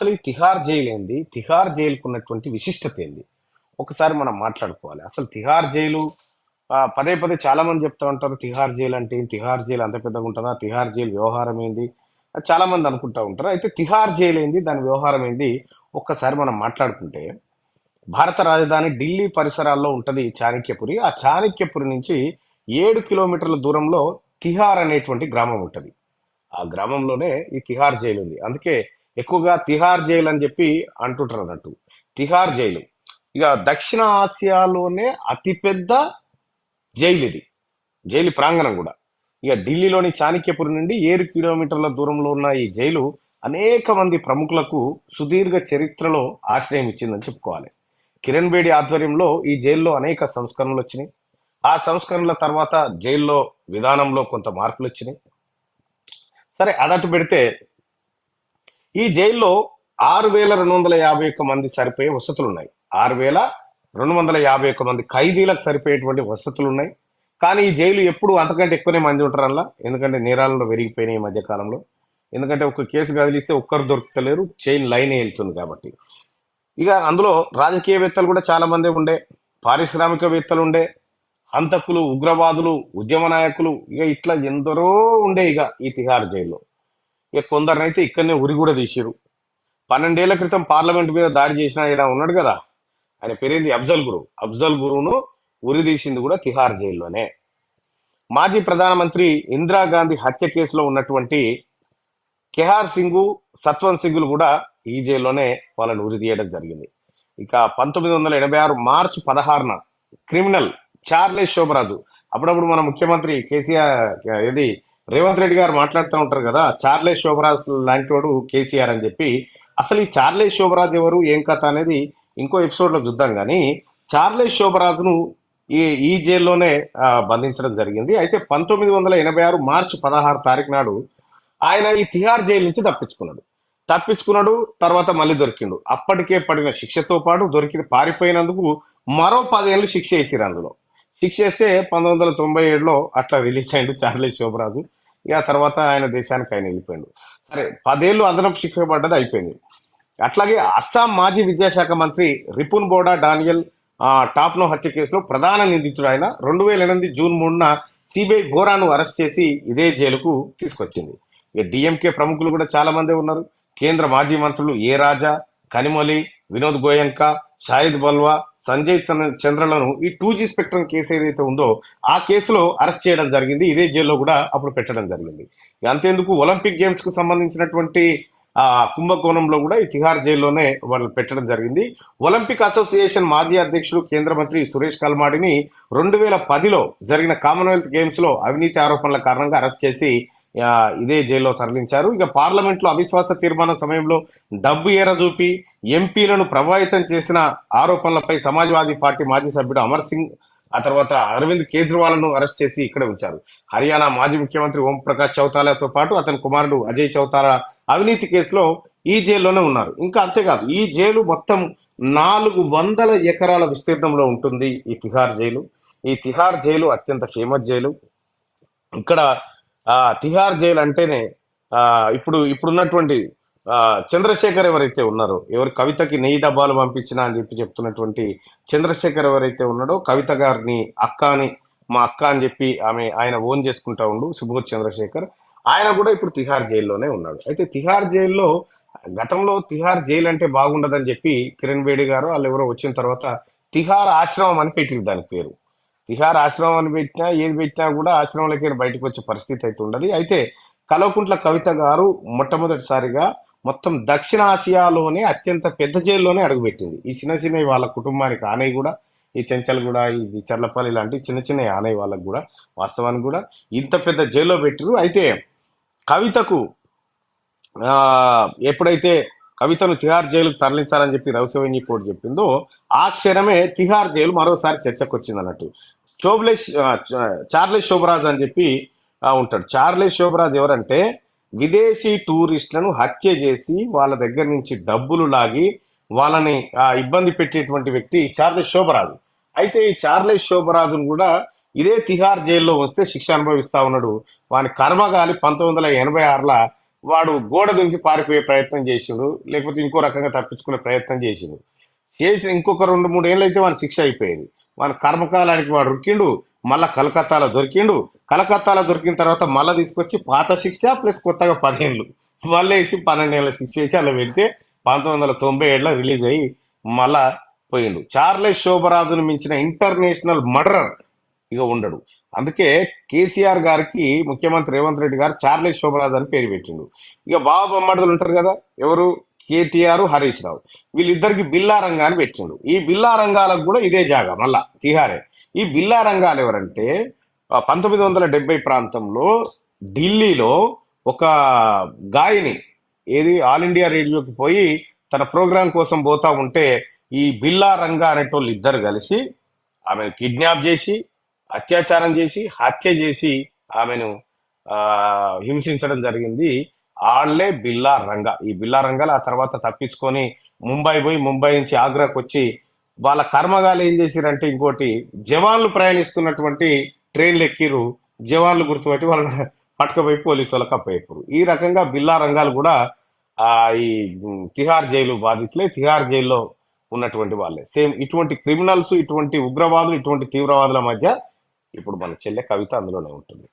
అసలు ఈ తిహార్ జైలు ఏంది? తిహార్ జైలుకు ఉన్నటువంటి విశిష్టత ఏంది? ఒకసారి మనం మాట్లాడుకోవాలి. అసలు తిహార్ జైలు పదే పదే చాలా మంది చెప్తా ఉంటారు. తిహార్ జైలు అంటే ఏంటి? తిహార్ జైలు అంత పెద్దగా ఉంటుందా? తిహార్ జైలు వ్యవహారం ఏంది? అని చాలా మంది అనుకుంటా ఉంటారు. అయితే తిహార్ జైలు ఏంది? దాని వ్యవహారం ఏంది? ఒక్కసారి మనం మాట్లాడుకుంటే భారత రాజధాని ఢిల్లీ పరిసరాల్లో ఉంటది చాణక్యపురి. ఆ చాణక్యపురి నుంచి 7 కిలోమీటర్ల దూరంలో తిహార్ అనేటువంటి గ్రామం ఉంటది. ఆ గ్రామంలోనే ఈ తిహార్ జైలు ఉంది. అందుకే ఎక్కువగా తిహార్ జైలు అని చెప్పి అంటుంటారు అన్నట్టు. తిహార్ జైలు ఇక దక్షిణ ఆసియాలోనే అతిపెద్ద జైలు ఇది. జైలు ప్రాంగణం కూడా. ఇక ఢిల్లీలోని చాణక్యపురి నుండి 7 కిలోమీటర్ల దూరంలో ఉన్న ఈ జైలు అనేక మంది ప్రముఖులకు సుదీర్ఘ చరిత్రలో ఆశ్రయం ఇచ్చిందని చెప్పుకోవాలి. కిరణ్ బేడి ఆధ్వర్యంలో ఈ జైల్లో అనేక సంస్కరణలు వచ్చినాయి. ఆ సంస్కరణల తర్వాత జైల్లో విధానంలో కొంత మార్పులు వచ్చినాయి. సరే అదట్టు పెడితే ఈ జైల్లో 6,251 మంది సరిపోయే వసతులు ఉన్నాయి. 6,251 మంది ఖైదీలకు సరిపోయేటువంటి వసతులు ఉన్నాయి. కానీ ఈ జైలు ఎప్పుడు అంతకంటే ఎక్కువనే మంది ఉంటారు అలా. ఎందుకంటే నేరాలలో పెరిగిపోయినాయి ఈ మధ్య కాలంలో. ఎందుకంటే ఒక కేసు కదిలిస్తే ఒక్కరు దొరుకుతలేరు, చైన్ లైన్ వెళ్తుంది కాబట్టి. ఇక అందులో రాజకీయవేత్తలు కూడా చాలా మంది ఉండే, పారిశ్రామికవేత్తలు ఉండే, హంతకులు, ఉగ్రవాదులు, ఉద్యమ నాయకులు, ఇక ఇట్లా ఎందరో ఉండే ఇక ఈ తిహార్ జైల్లో. ఇక కొందరినైతే ఇక్కడనే ఉరి కూడా తీసిరు. 12 ఏళ్ల క్రితం పార్లమెంట్ మీద దాడి చేసిన ఆయన ఉన్నాడు కదా, ఆయన పేరేంది, అఫ్జల్ గురు. అఫ్జల్ గురువును ఉరి తీసింది కూడా తిహార్ జైల్లోనే. మాజీ ప్రధానమంత్రి ఇందిరాగాంధీ హత్య కేసులో ఉన్నటువంటి కెహార్ సింగ్, సత్వంత్ సింగ్లు కూడా ఈ జైల్లోనే వాళ్ళని ఉరి తీయడం జరిగింది. ఇక 1986 మార్చి 16న క్రిమినల్ చార్లెస్ శోభరాజు, అప్పుడప్పుడు మన ముఖ్యమంత్రి కేసీఆర్ ఇది రేవంత్ రెడ్డి గారు మాట్లాడుతూ ఉంటారు కదా, చార్లెస్ శోభరాజ్ లాంటి వాడు కేసీఆర్ అని చెప్పి. అసలు ఈ చార్లెస్ శోభరాజ్ ఎవరు, ఏం కథ అనేది ఇంకో ఎపిసోడ్ లో చూద్దాం. కానీ చార్లెస్ శోభరాజును ఈ జైల్లోనే బంధించడం జరిగింది. అయితే 1986 మార్చి 16 తారీఖు నాడు ఆయన ఈ తిహార్ జైలు నుంచి తప్పించుకున్నాడు. తర్వాత మళ్ళీ దొరికిండు. అప్పటికే పడిన శిక్షతో పాటు పారిపోయినందుకు మరో 10 ఏళ్ళు శిక్ష వేసిరు. అందులో శిక్ష వేస్తే 1997లో అట్లా రిలీజ్ అయ్యిండు చార్లెస్ శోభరాజు. ఇక తర్వాత ఆయన దేశానికి ఆయన వెళ్ళిపోయిండు. సరే 10 ఏళ్ళు అదనపు శిక్ష పడ్డది, అయిపోయింది. అట్లాగే అస్సాం మాజీ విద్యాశాఖ మంత్రి రిపున్ బోడా డానియల్ టాప్నో హత్య కేసులో ప్రధాన నిందితుడు ఆయన 2008 జూన్ 3న సిబిఐ బోరాను అరెస్ట్ చేసి ఇదే జైలుకు తీసుకొచ్చింది. ఇక డిఎంకే ప్రముఖులు కూడా చాలా మంది ఉన్నారు. కేంద్ర మాజీ మంత్రులు ఏ రాజా, కనిమొలి, వినోద్ గోయంకా, షాహిద్ బల్వా, సంజయ్ చంద్రలను ఈ 2G స్పెక్ట్రమ్ కేసు ఏదైతే ఉందో ఆ కేసులో అరెస్ట్ చేయడం జరిగింది. ఇదే జైల్లో కూడా అప్పుడు పెట్టడం జరిగింది. అంతేందుకు ఒలింపిక్ గేమ్స్ కు సంబంధించినటువంటి కుంభకోణంలో కూడా ఈ తిహార్ జైల్లోనే వాళ్ళు పెట్టడం జరిగింది. ఒలింపిక్ అసోసియేషన్ మాజీ అధ్యక్షుడు కేంద్ర మంత్రి సురేష్ కల్మాడిని 2010లో జరిగిన కామన్వెల్త్ గేమ్స్ లో అవినీతి ఆరోపణల కారణంగా అరెస్ట్ చేసి ఇదే జైల్లో తరలించారు. ఇక పార్లమెంట్ లో అవిశ్వాస తీర్మానం సమయంలో డబ్బు ఎరచూపి ఎంపీలను ప్రభావితం చేసిన ఆరోపణలపై సమాజ్వాదీ పార్టీ మాజీ సభ్యుడు అమర్ సింగ్, ఆ తర్వాత అరవింద్ కేజ్రీవాల్ను అరెస్ట్ చేసి ఇక్కడ ఉంచారు. హర్యానా మాజీ ముఖ్యమంత్రి ఓం ప్రకాష్ చౌతాలాతో పాటు అతని కుమారుడు అజయ్ చౌతాలా అవినీతి కేసులో ఈ జైల్లోనే ఉన్నారు. ఇంకా అంతేకాదు, ఈ జైలు మొత్తం 400 ఎకరాల విస్తీర్ణంలో ఉంటుంది ఈ తిహార్ జైలు. ఈ తిహార్ జైలు అత్యంత ఫేమస్ జైలు. ఇక్కడ తిహార్ జైలు అంటేనే ఇప్పుడున్నటువంటి చంద్రశేఖర్ ఎవరైతే ఉన్నారో, కవితకి నెయ్యి డబ్బాలు పంపించినా అని చెప్పి చెప్తున్నటువంటి చంద్రశేఖర్ ఎవరైతే ఉన్నాడో, కవిత గారిని మా అక్క అని చెప్పి ఆయన ఓన్ చేసుకుంటా ఉండు సుబోధ్ చంద్రశేఖర్, ఆయన కూడా ఇప్పుడు తిహార్ జైల్లోనే ఉన్నాడు. అయితే తిహార్ జైల్లో గతంలో తిహార్ జైలు అంటే బాగుండదని చెప్పి కిరణ్ బేడి గారు వాళ్ళు ఎవరో వచ్చిన తర్వాత తిహార్ ఆశ్రమం అని పెట్టింది దాని పేరు. తిహార్ ఆశ్రమం అని పెట్టినా ఏది పెట్టినా కూడా ఆశ్రమంలోకి బయటకు వచ్చే పరిస్థితి అయితే ఉండదు. అయితే కల్వకుంట్ల కవిత గారు మొట్టమొదటిసారిగా మొత్తం దక్షిణ ఆసియాలోనే అత్యంత పెద్ద జైల్లోనే అడుగుపెట్టింది. ఈ చిన్న వాళ్ళ కుటుంబానికి ఆనయ్య కూడా, ఈ చెంచల్గూడ, ఈ చర్లపల్లి లాంటి చిన్న ఆనయ్య వాళ్ళకు కూడా వాస్తవానికి కూడా ఇంత పెద్ద జైల్లో పెట్టిరు. అయితే కవితకు ఎప్పుడైతే కవితను తిహార్ జైలుకు తరలించాలని చెప్పి రౌసవెన్యూ కోర్టు చెప్పిందో ఆ క్షణమే తిహార్ జైలు మరోసారి చర్చకు వచ్చింది అన్నట్టు. చార్లెస్ శోభరాజ్ అని చెప్పి ఉంటాడు. చార్లెస్ శోభరాజ్ ఎవరంటే విదేశీ టూరిస్టులను హత్య చేసి వాళ్ళ దగ్గర నుంచి డబ్బులు లాగి వాళ్ళని ఇబ్బంది పెట్టేటువంటి వ్యక్తి చార్లెస్ శోభరాజు. అయితే ఈ చార్లెస్ శోభరాజును కూడా ఇదే తిహార్ జైల్లో వస్తే శిక్ష అనుభవిస్తా ఉన్నాడు. వాని కర్మగాలి 1986ల వాడు గోడ దుంకి పారిపోయే ప్రయత్నం చేసిండు, లేకపోతే ఇంకో రకంగా తప్పించుకునే ప్రయత్నం చేసిండు. చేసిన ఇంకొక 2-3 ఏళ్ళు అయితే వాని శిక్ష అయిపోయేది. వాని కర్మకాలానికి వాడు ఉరికిండు, మళ్ళా కలకత్తాలో దొరికిండు. కలకత్తాలో దొరికిన తర్వాత మళ్ళీ తీసుకొచ్చి పాత శిక్ష ప్లస్ కొత్తగా 10 ఏళ్ళు మళ్ళీ వేసి 12 ఏళ్ళ శిక్ష వేసి అలా పెడితే 1997లో రిలీజ్ అయ్యి మళ్ళా పోయిండు. చార్లెస్ శోభరాజును మించిన ఇంటర్నేషనల్ మర్డరర్ ఇక ఉండడు. అందుకే కేసీఆర్ గారికి ముఖ్యమంత్రి రేవంత్ రెడ్డి గారు చార్లెస్ శోభరాజ్ అని పేరు పెట్టిండు. ఇక బావ బొమ్మడులు ఉంటారు కదా, ఎవరు, కేటీఆర్, హరీష్ రావు, వీళ్ళిద్దరికి బిల్లా రంగా అని పెట్టిండు. ఈ బిల్లా రంగాలకు కూడా ఇదే జాగా మళ్ళా తిహారే. ఈ బిల్లా రంగాలు ఎవరంటే 1970 ప్రాంతంలో ఢిల్లీలో ఒక గాయని ఏది ఆల్ ఇండియా రేడియోకి పోయి తన ప్రోగ్రాం కోసం పోతా ఉంటే ఈ బిల్లా రంగా అనేటోళ్ళు ఇద్దరు కలిసి ఆమెను కిడ్నాప్ చేసి అత్యాచారం చేసి హత్య చేసి ఆమెను ఆ హింసించడం జరిగింది. ఆళ్లే బిల్లా రంగా. ఈ బిల్లా రంగాలు ఆ తర్వాత తప్పించుకొని ముంబై పోయి, ముంబై నుంచి ఆగ్రాకు వచ్చి వాళ్ళ కర్మగాలు ఏం చేసిరంటే ఇంకోటి, జవాన్లు ప్రయాణిస్తున్నటువంటి ట్రైన్లు ఎక్కిరు, జవాన్లు గుర్తుపట్టి వాళ్ళని పట్టుకుపోయి పోలీసు వాళ్ళకి అప్పయ్యారు. ఈ రకంగా బిల్లా రంగాలు కూడా ఆ ఈ తిహార్ జైలు బాధితులే, తిహార్ జైల్లో ఉన్నటువంటి వాళ్ళే. సేమ్ ఇటువంటి క్రిమినల్స్, ఇటువంటి ఉగ్రవాదులు, ఇటువంటి తీవ్రవాదుల మధ్య ఇప్పుడు మన చెల్లె కవిత అందులోనే ఉంటుంది.